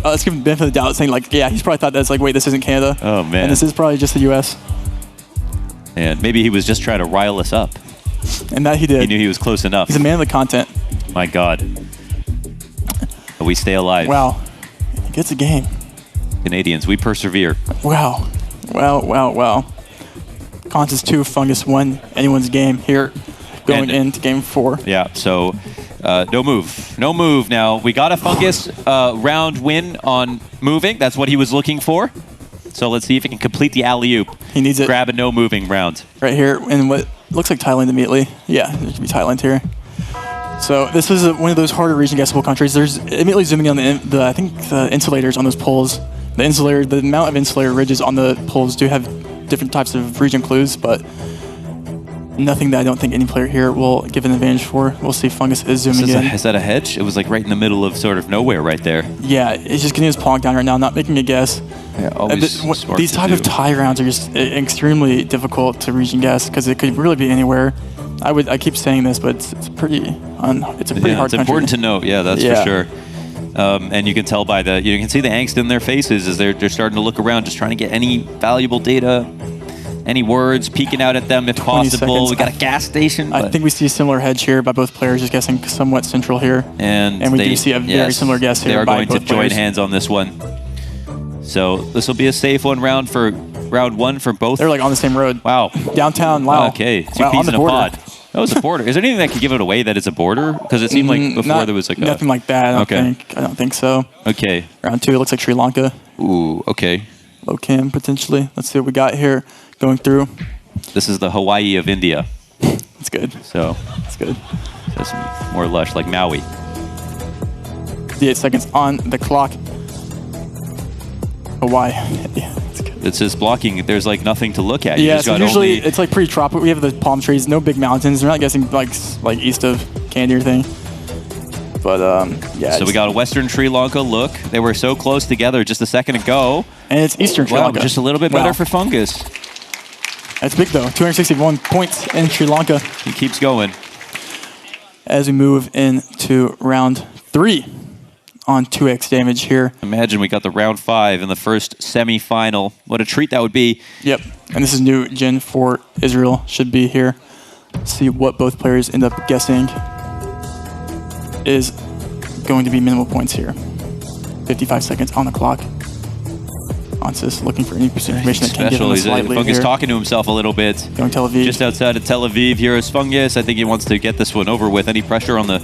let's give him the benefit of the doubt, saying like, yeah, he's probably thought that's like, wait, this isn't Canada. Oh, man. And this is probably just the US. And maybe he was just trying to rile us up. And that he did. He knew he was close enough. He's a man of the content. My God. But we stay alive. Wow. He gets a game. Canadians, we persevere. Wow. Consus 2, Fungus 1, anyone's game here going into game 4. Yeah, so no move now. We got a Fungus round win on moving. That's what he was looking for. So let's see if he can complete the alley-oop. He needs it. Grab a no moving round. Right here, in what looks like Thailand immediately. Yeah, there should be Thailand here. So this is one of those harder region guessable countries. There's immediately zooming in on the insulators on those poles. The amount of insulator ridges on the poles do have different types of region clues, but nothing that I don't think any player here will give an advantage for. We'll see. Fungus is zooming in. Is that a hedge? It was like right in the middle of sort of nowhere right there. Yeah, it's just getting his palm down right now, not making a guess. Yeah, these type of tie rounds are just extremely difficult to region guess because it could really be anywhere. I keep saying this, but it's a pretty hard country. It's important to note. Yeah, that's for sure. And you can tell by you can see the angst in their faces as they're starting to look around, just trying to get any valuable data, any words, peeking out at them if possible. We got a gas station. I think we see a similar hedge here by both players, just guessing somewhat central here. And we do see a very similar guess here. They are by going to both join players. hands on this one. So this will be a safe round for round 1 for both. They're like on the same road. Wow. Downtown. Wow. Okay. Two peas in a pod. That was a border. Is there anything that could give it away that it's a border? Because it seemed like before there was like nothing like that. I don't think so. Okay. Round 2. It looks like Sri Lanka. Ooh. Okay. Low cam potentially. Let's see what we got here going through. This is the Hawaii of India. It's good. So it's good. That's more lush, like Maui. 58 seconds on the clock. But why? Yeah, it's good. It's just blocking. There's like nothing to look at. You Yeah, just so got usually only... it's like pretty tropical. We have the palm trees, no big mountains. We're not guessing like east of Candy or anything. But yeah. So we got a Western Sri Lanka look. They were so close together just a second ago. And it's Eastern Sri Lanka. Just a little bit better for Fungus. That's big though. 261 points in Sri Lanka. He keeps going. As we move into round 3 on 2x damage here. Imagine we got the round 5 in the first semi-final. What a treat that would be. Yep. And this is new gen for Israel. Should be here. See what both players end up guessing is going to be minimal points here. 55 seconds on the clock. Consus looking for any piece of information that can give him a slight lead Fungus here. talking to himself a little bit. Going Tel Aviv. Just outside of Tel Aviv, here is Fungus. I think he wants to get this one over with. Any pressure on the...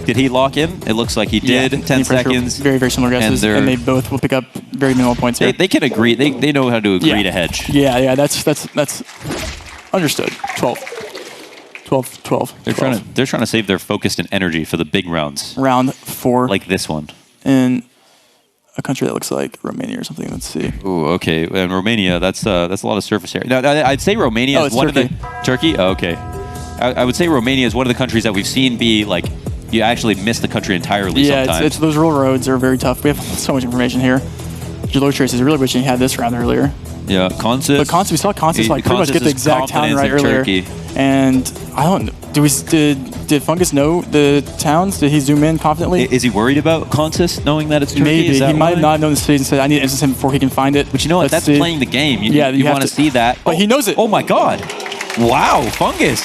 Did he lock in? It looks like he did. Yeah, 10 seconds. Very, very similar guesses. And they both will pick up very minimal points here. They can agree. They know how to agree to hedge. Yeah, that's understood. 12. They're trying to save their focus and energy for the big rounds. Round 4. Like this one. In a country that looks like Romania or something. Let's see. Ooh, okay. And Romania, that's a lot of surface area. Now, I'd say Romania is one of the... Turkey? Oh, okay. I would say Romania is one of the countries that we've seen be like, you actually miss the country entirely sometimes. It's those rural roads are very tough. We have so much information here. Jalo Trace is really wishing he had this round earlier. Yeah, Consus. But Consus, we saw Consus like pretty much get the exact town right earlier. Turkey. And I don't. Did Fungus know the towns? Did he zoom in confidently? Is he worried about Consus knowing that it's Turkey? Maybe he might have not known the cities and said, "I need to instance him before he can find it." But you know what? That's playing the game. You want to see that. But he knows it. Oh my God! Wow, Fungus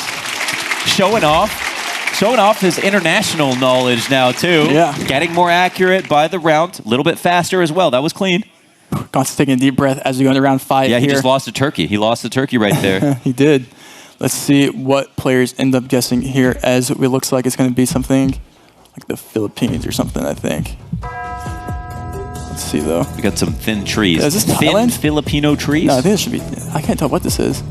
showing off his international knowledge now too. Yeah, getting more accurate by the round, a little bit faster as well. That was clean. Consus taking a deep breath as we go into round 5. Yeah, he just lost a turkey. He lost the turkey right there. He did. Let's see what players end up guessing here, as it looks like it's going to be something like the Philippines or something, I think. Let's see, though. We got some thin trees. Is this thin Thailand? Filipino trees? No, I think it should be. I can't tell what this is.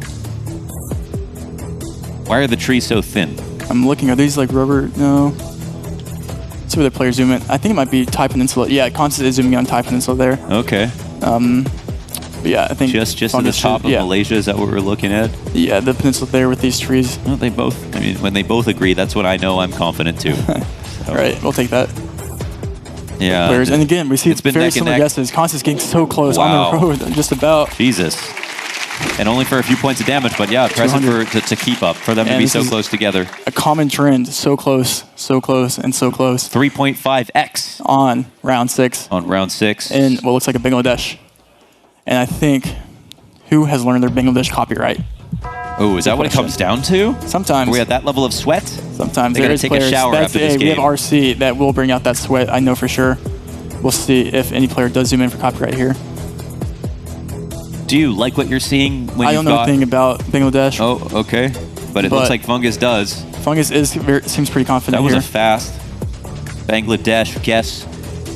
Why are the trees so thin? I'm looking. Are these like rubber? No. Let's see where the players zoom in. I think it might be Thai Peninsula. Yeah, Consus is zooming on Thai Peninsula there. Okay. But yeah, I think just at the top of Malaysia, is that what we're looking at? Yeah, the peninsula there with these trees. Well, they both. I mean, when they both agree, that's when I know I'm confident too. All right, we'll take that. Yeah. Players, and again, we see it's been very neck and similar neck. guesses. Consus getting so close on the road, just about. Jesus. And only for a few points of damage, but yeah, impressive to keep up, for them to be so close together. A common trend, so close, and so close. 3.5x. On round 6. On round 6. In what looks like a Bangladesh. And I think, who has learned their Bangladesh copyright? Oh, is that what it comes down to? Sometimes. Are we at that level of sweat? Sometimes. They gotta take a shower after this game. We have RC that will bring out that sweat, I know for sure. We'll see if any player does zoom in for copyright here. Do you like what you're seeing when I don't know anything about Bangladesh. Oh, okay. But it looks like Fungus does. Fungus seems pretty confident here. That was here. a fast Bangladesh guess,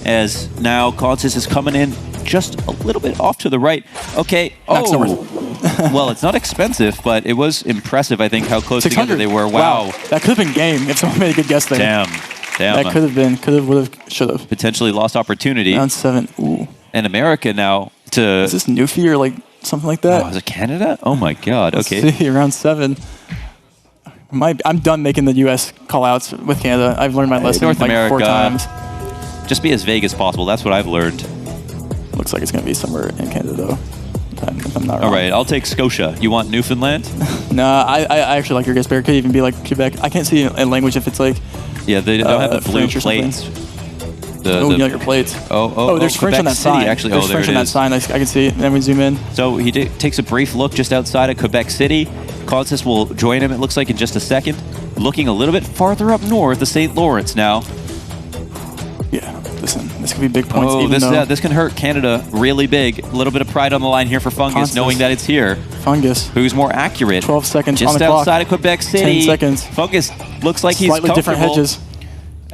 as now Consus is coming in just a little bit off to the right. Okay. Well, it's not expensive, but it was impressive, I think, how close together they were. Wow. That could have been game if someone made a good guess there. Damn. That could have been. Could have, would have, should have. Potentially lost opportunity. Round 7. Ooh. And America now to... Is this Newfie or like something like that? Oh, is it Canada? Oh my God. Okay. Let's see, round 7. I'm done making the U.S. call-outs with Canada. I've learned my lesson North like America, 4 times. Just be as vague as possible. That's what I've learned. Looks like it's going to be somewhere in Canada, though. If I'm not wrong. All right, I'll take Scotia. You want Newfoundland? No, I actually like your guess better. It could even be like Quebec. I can't see a language if it's like... Yeah, they don't have the blue plates. You know your plates. There's French on that sign. Actually, there's French on that sign. I can see it. And then we zoom in. So he takes a brief look just outside of Quebec City. Consus will join him, it looks like, in just a second. Looking a little bit farther up north, the St. Lawrence now. Yeah, listen, this could be big points. This can hurt Canada really big. A little bit of pride on the line here for Fungus, knowing that it's here. Fungus. Who's more accurate? 12 seconds just on the clock. Just outside of Quebec City. 10 seconds. Fungus looks like he's slightly different hedges.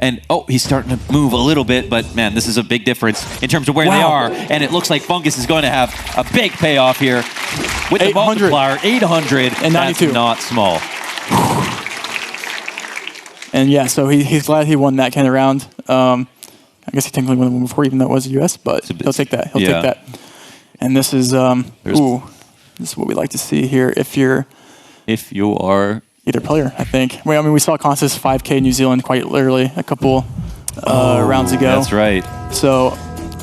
And, he's starting to move a little bit, but, man, this is a big difference in terms of where they are. And it looks like Fungus is going to have a big payoff here with the multiplier, 800. And 92. That's not small. And, yeah, so he's glad he won that kind of round. guess he technically won the one before, even though it was the US, but he'll take that. He'll take that. And this is, this is what we like to see here. If you are either player, I think. I mean, we saw Consus 5K New Zealand quite literally a couple rounds ago. That's right. So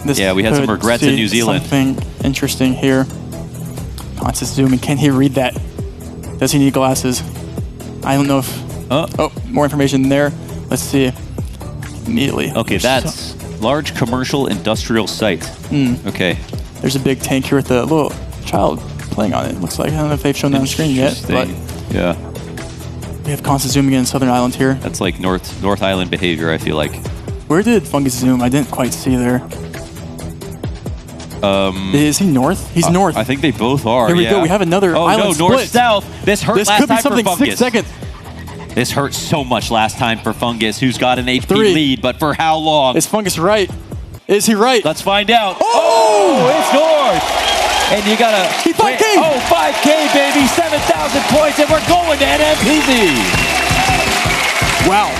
this we had some regrets in New Zealand. Something interesting here. Consus zooming. Can he read that? Does he need glasses? I don't know if... more information there. Let's see. Immediately. Okay, that's large commercial industrial site. Okay. There's a big tank here with a little child playing on it. Looks like. I don't know if they've shown that on screen yet, but yeah. We have Consus zooming in Southern Island here. That's like North Island behavior, I feel like. Where did Fungus zoom? I didn't quite see there. Is he north? He's north. I think they both are. Here we go. We have another island split. North-south. This hurt last time for Fungus. 6 seconds. This hurt so much last time for Fungus, who's got an HP 3. lead, but for how long? Is Fungus right? Is he right? Let's find out. Oh, it's north. And you got to... 5K. Oh, 5K, baby. 7,000 points, and we're going to NMPZ. Wow.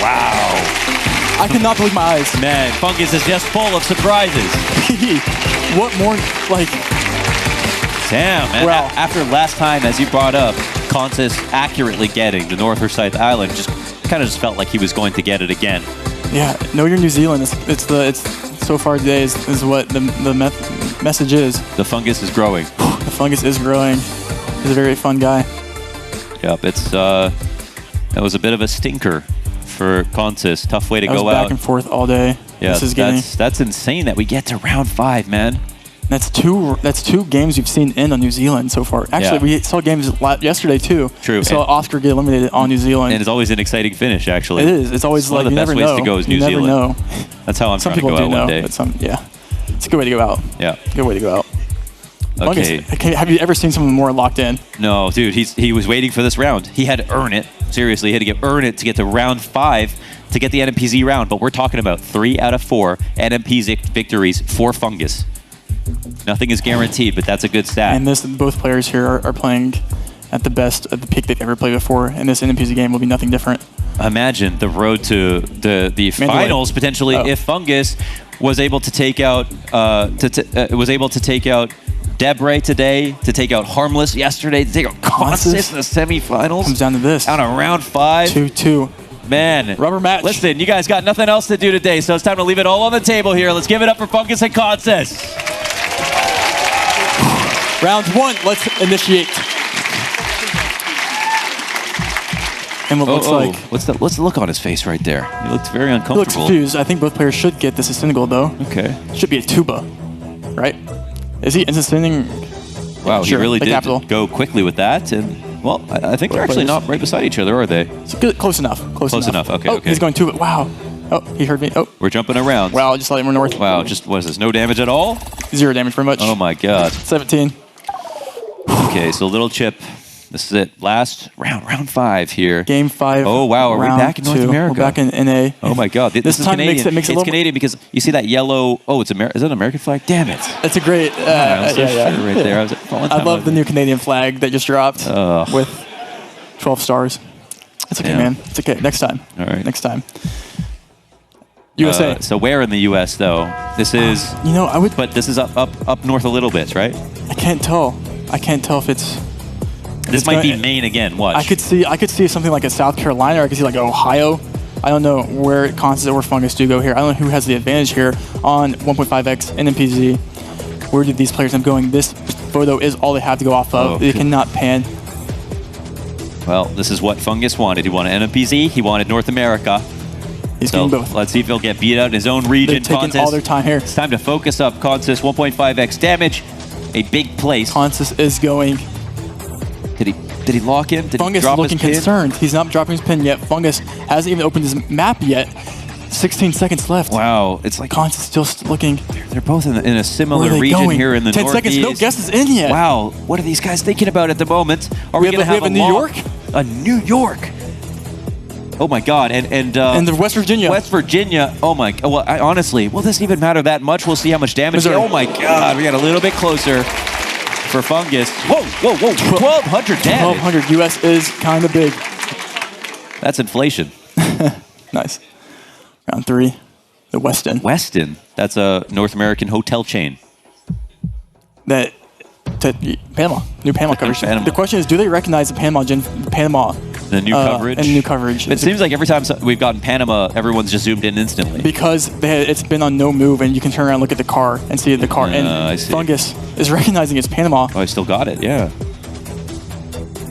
I cannot believe my eyes. Man, Fungus is just full of surprises. What more, like... Damn, man. Wow. After last time, as you brought up, Consus accurately getting the North or South Island, just kind of just felt like he was going to get it again. Yeah, know your New Zealand. It's so far today is what the message is. The Fungus is growing. The Fungus is growing. He's a very fun guy. Yep, that was a bit of a stinker for Consus. Tough way to go out. Back and forth all day. Yeah, that's insane that we get to round 5, man. That's two games we've seen in on New Zealand so far. Actually, we saw games yesterday too. True. We saw Oscar get eliminated on New Zealand. And it's always an exciting finish, actually. It is. It's always one like of the best ways to go is New Zealand. You never know. That's how I'm some trying to go out one day. But it's a good way to go out. Yeah. Good way to go out. Okay. Have you ever seen someone more locked in? No, dude. He was waiting for this round. He had to earn it. Seriously, he had to earn it to get to round 5 to get the NMPZ round. But we're talking about 3 out of 4 NMPZ victories for Fungus. Nothing is guaranteed, but that's a good stat. And both players here are playing at the peak they've ever played before, and this NMPZ game will be nothing different. Imagine the road to the finals potentially if Fungus was able to take out Debre today, to take out Harmless yesterday, to take out Consus in the semifinals. Comes down to this. Down to round 5. 2-2. Man. Rubber match. Listen, you guys got nothing else to do today, so it's time to leave it all on the table here. Let's give it up for Fungus and Consus. Round 1, let's initiate. And what looks like... What's the look on his face right there? He looks very uncomfortable. He looks confused. I think both players should get this single, though. Okay. Should be a tuba, right? Is he instant sending? Wow, sure, he really did capital. Go quickly with that. And, well, I think they're actually not right beside each other, are they? It's good, close enough. Close enough. Okay, He's going tuba. Wow. Oh, he heard me. Oh. We're jumping around. Wow, just slightly more north. Wow, just, what is this, no damage at all? 0 damage, pretty much. Oh, my God. 17. Okay, so little chip. This is it. Last round 5 here. Game 5. Oh, wow. Are we back in North America? We're back in NA. Oh, my God. This is time Canadian. Makes it it's Canadian because you see that yellow. Oh, is that an American flag? Damn it. It's a great. Right there. I love the new Canadian flag that just dropped with 12 stars. It's okay, man. It's okay. Next time. All right. Next time. USA. So where in the U.S. though? This is. I would. But this is up north a little bit, right? I can't tell. I can't tell if it's. This might be Maine again. Watch. I could see something like a South Carolina, or I could see like Ohio. I don't know where Consus or Fungus do go here. I don't know who has the advantage here on 1.5x NMPZ. Where did these players end up going? This photo is all they have to go off of. They cannot pan. Well, this is what Fungus wanted. He wanted NMPZ. He wanted North America. He's getting both. Let's see if he'll get beat out in his own region. They're taking all their time here. It's time to focus up. Consus 1.5x damage. A big place. Consus is going. Did he lock in? Did Fungus he drop is looking his pin? concerned. He's not dropping his pin yet. Fungus hasn't even opened his map yet. 16 seconds left. Wow, it's like Consus still looking. They're both in a similar region here in the 10 Northeast. 10 seconds, no guesses in yet. Wow, what are these guys thinking about at the moment? Are we going to have a New York? A New York. Oh my God, and the West Virginia. West Virginia. Oh my. Well, honestly, will this even matter that much? We'll see how much damage. Missouri. Oh my God, we got a little bit closer for Fungus. Whoa. 1,200 damage. 1,200 US is kind of big. That's inflation. Nice. Round 3. The Westin. Westin. That's a North American hotel chain. Panama. New Panama coverage. Panama. The question is, do they recognize the Panama the new coverage? And new coverage. It seems like every time we've gotten Panama, everyone's just zoomed in instantly. Because it's been on no move, and you can turn around and look at the car and see the car. And I see. Fungus is recognizing it's Panama. Oh, I still got it, yeah.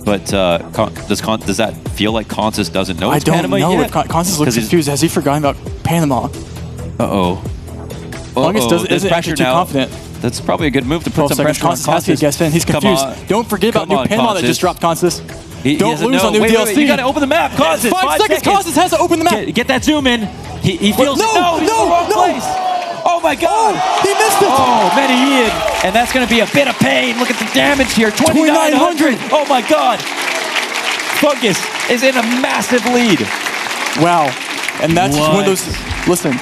But does that feel like Consus doesn't know it's Panama yet? I don't know if Consus looks confused. Has he forgotten about Panama? Uh-oh. Fungus isn't actually too confident. That's probably a good move to put some pressure on Consus has to guess in. He's confused. Don't forget about new Panama that just dropped, Consus. Don't lose on new DLC. Wait, you got to open the map, Consus. 5 seconds. Consus has to open the map. Get that zoom in. He feels no, he's in the wrong place. Oh my God! Oh, he missed it! Oh, Medellin. And that's going to be a bit of pain. Look at the damage here. 2,900. Oh my God! Fungus is in a massive lead. Wow. And that's just one of those... Listen,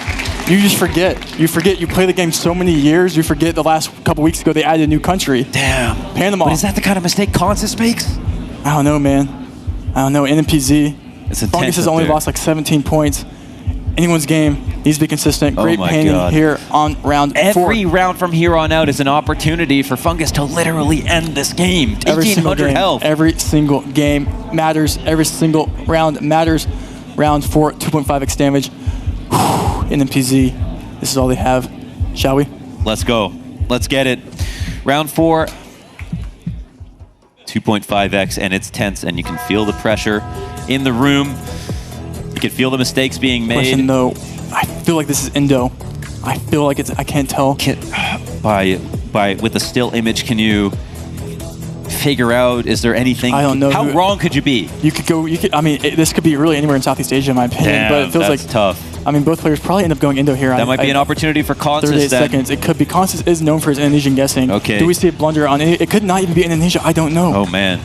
you just forget. You forget. You play the game so many years, you forget the last couple weeks ago they added a new country. Damn. Panama. But is that the kind of mistake Consus makes? I don't know, man. I don't know. NMPZ. It's Fungus has only lost like 17 points. Anyone's game needs to be consistent. Great painting here on round 4. Every round from here on out is an opportunity for Fungus to literally end this game. 1,800 health. Every single game matters. Every single round matters. Round 4, 2.5x damage. NMPZ. This is all they have. Shall we? Let's go. Let's get it. Round 4. 2.5x, and it's tense, and you can feel the pressure in the room. You can feel the mistakes being made. Question though, I feel like this is Indo. I feel like it's, I can't tell. With the still image, can you figure out, is there anything? I don't know. How wrong could you be? I mean, this could be really anywhere in Southeast Asia in my opinion, Damn, but it feels that's like tough. I mean, both players probably end up going Indo here. That might be an opportunity for Consus 38 then. seconds. It could be. Consus is known for his Indonesian guessing. Okay. Do we see a blunder on it? It could not even be Indonesia. I don't know. Oh, man.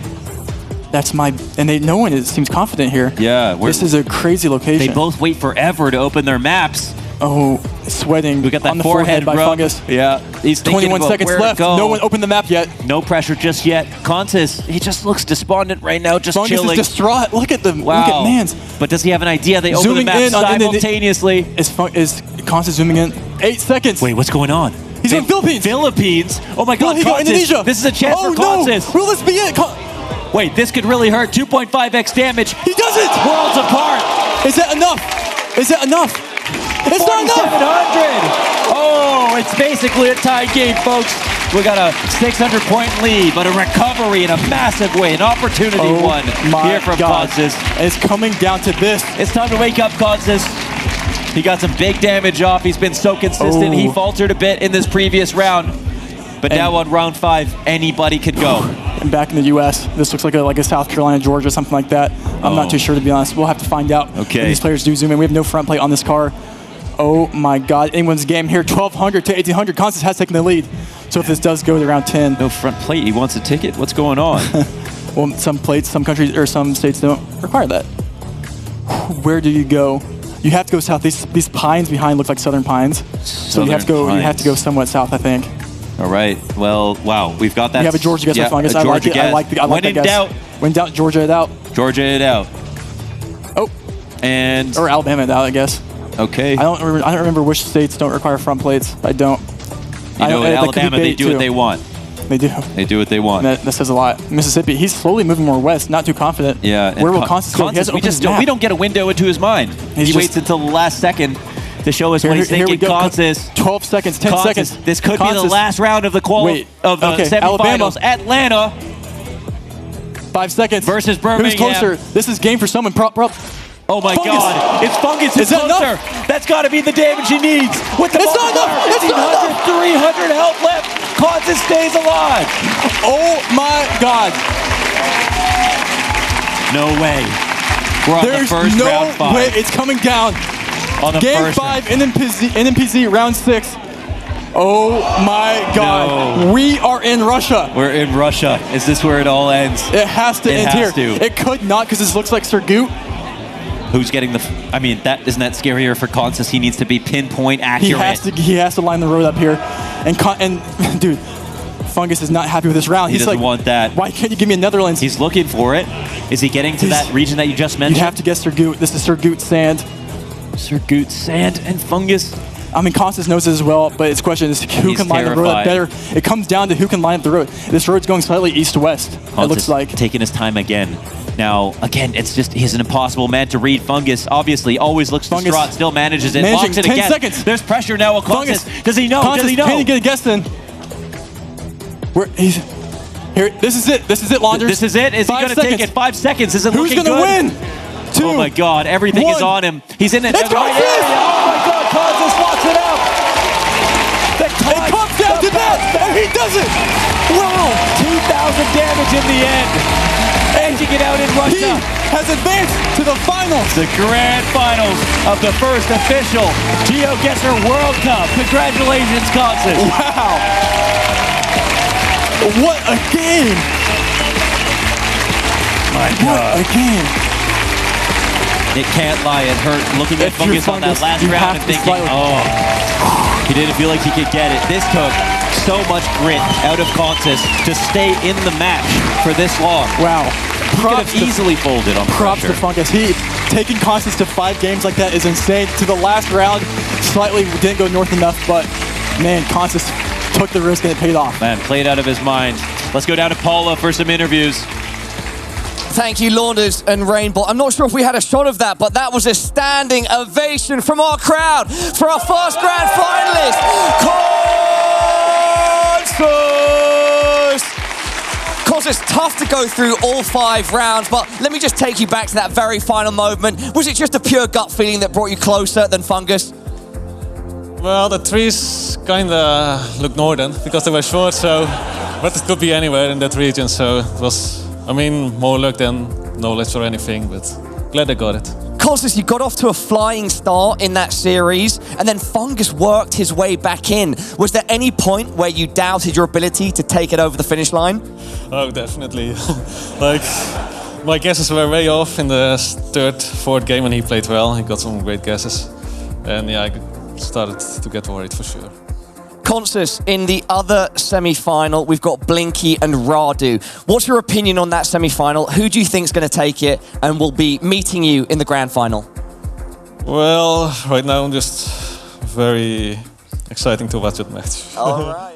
That's my... And no one seems confident here. Yeah. This is a crazy location. They both wait forever to open their maps. Oh, sweating we got that on the forehead by Fungus. Yeah. He's 21 seconds left. No one opened the map yet. No pressure just yet. Consus, he just looks despondent right now, just Fungus chilling. Fungus is distraught. Look at them. Wow. Look at Mans. But does he have an idea? They open the map simultaneously. Is Consus zooming in? 8 seconds. Wait, what's going on? He's in Philippines. Philippines? Oh my God, Consus. Indonesia. This is a chance for Consus. No. Will this be it? Wait, this could really hurt. 2.5x damage. He does it! Worlds apart. Is that enough? Is that enough? It's not enough! 4,700! Oh, it's basically a tie game, folks. We got a 600-point lead, but a recovery in a massive way. An opportunity won here from Consus. It's coming down to this. It's time to wake up, Consus. He got some big damage off. He's been so consistent. He faltered a bit in this previous round. But now on round 5, anybody could go. And back in the U.S., this looks like a South Carolina, Georgia, something like that. I'm not too sure, to be honest. We'll have to find out. Okay. When these players do zoom in. We have no front plate on this car. Oh my God! Anyone's game here. 1,200 to 1,800. Consus has taken the lead. So if this does go to round 10, no front plate. He wants a ticket. What's going on? Well, some plates, some countries or some states don't require that. Where do you go? You have to go south. These pines behind look like southern pines. So you have to go. Pines. You have to go somewhat south, I think. All right. Well, wow. We've got that. We have a Georgia guess. Fungus. I like it. I like that guess. When in doubt, Georgia it out. Georgia it out. Oh. And or Alabama it out, I guess. Okay. I don't remember which states don't require front plates. I don't. You know, in Alabama, they do what they want. They do. They do what they want. That says a lot. Mississippi, he's slowly moving more west, not too confident. Yeah. Where will Consus go? He hasn't opened his map. We don't get a window into his mind. He waits until the last second to show us what he's thinking. Consus. 12 seconds, 10 seconds. This could be the last round of the semifinals. Atlanta. 5 seconds. Versus Birmingham. Who's closer? This is game for someone. Oh my God! It's Fungus. Is that closer. That's got to be the damage he needs. With the it's not enough. It's not enough. 300 health left. Consus stays alive. Oh my God! No way. We're on the first round 5. There's no way. It's coming down. On the game 5, NMPZ round 6. Oh my God! No. We are in Russia. We're in Russia. Is this where it all ends? It has to end here. To. It could not, because this looks like Surgut. Who's getting the? I mean, isn't that scarier for Consus? He needs to be pinpoint accurate. He has to line the road up here, and dude, Fungus is not happy with this round. He doesn't want that. Why can't you give me a Netherlands? He's looking for it. Is he getting to that region that you just mentioned? You have to guess Surgut. This is Surgut sand. Surgut, Sand, and Fungus. I mean, Consus knows this as well, but its question is who can line the road up better. It comes down to who can line up the road. This road's going slightly east-west, it looks like. Taking his time again. Now, again, it's just, he's an impossible man to read. Fungus, obviously, always looks distraught, still manages it, locks it 10 again. seconds. There's pressure now on Consus. Does he know? Consus, Does he know? can he get a guess in? Here, this is it. This is it, Launders. This is it? Is he going to take it? 5 seconds. Is it looking good? Who's going to win? 2, oh my God, everything is on him. He's in it. It's Consus! Oh my God, Consus locks it up. It comes down to that, and he does it. Wow, 2,000 damage in the end. Edging it out in Russia. He has advanced to the finals. The grand finals of the first official GeoGuessr World Cup. Congratulations, Consus. Wow. What a game. My God. What a game. It can't lie, it hurt looking at Fungus on that last round and thinking, oh, he didn't feel like he could get it. This took so much grit out of Consus to stay in the match for this long. Wow. He could have easily folded on the Props pressure. to Fungus. Taking Consus to 5 games like that is insane. To the last round, slightly didn't go north enough, but man, Consus took the risk and it paid off. Man, played out of his mind. Let's go down to Paula for some interviews. Thank you, Launders and Rainbow. I'm not sure if we had a shot of that, but that was a standing ovation from our crowd for our first grand finalist, Consus! Consus, tough to go through all 5 rounds, but let me just take you back to that very final moment. Was it just a pure gut feeling that brought you closer than Fungus? Well, the trees kinda look northern because they were short, so but it could be anywhere in that region, so it was, I mean, more luck than knowledge or anything, but glad I got it. Consus, you got off to a flying start in that series, and then Fungus worked his way back in. Was there any point where you doubted your ability to take it over the finish line? Oh, definitely. Like, my guesses were way off in the 3rd, 4th game, and he played well. He got some great guesses, and yeah, I started to get worried for sure. Consus, in the other semi-final, we've got Blinky and Radu. What's your opinion on that semi-final? Who do you think is going to take it and will be meeting you in the grand final? Well, right now I'm just very exciting to watch that match. All right.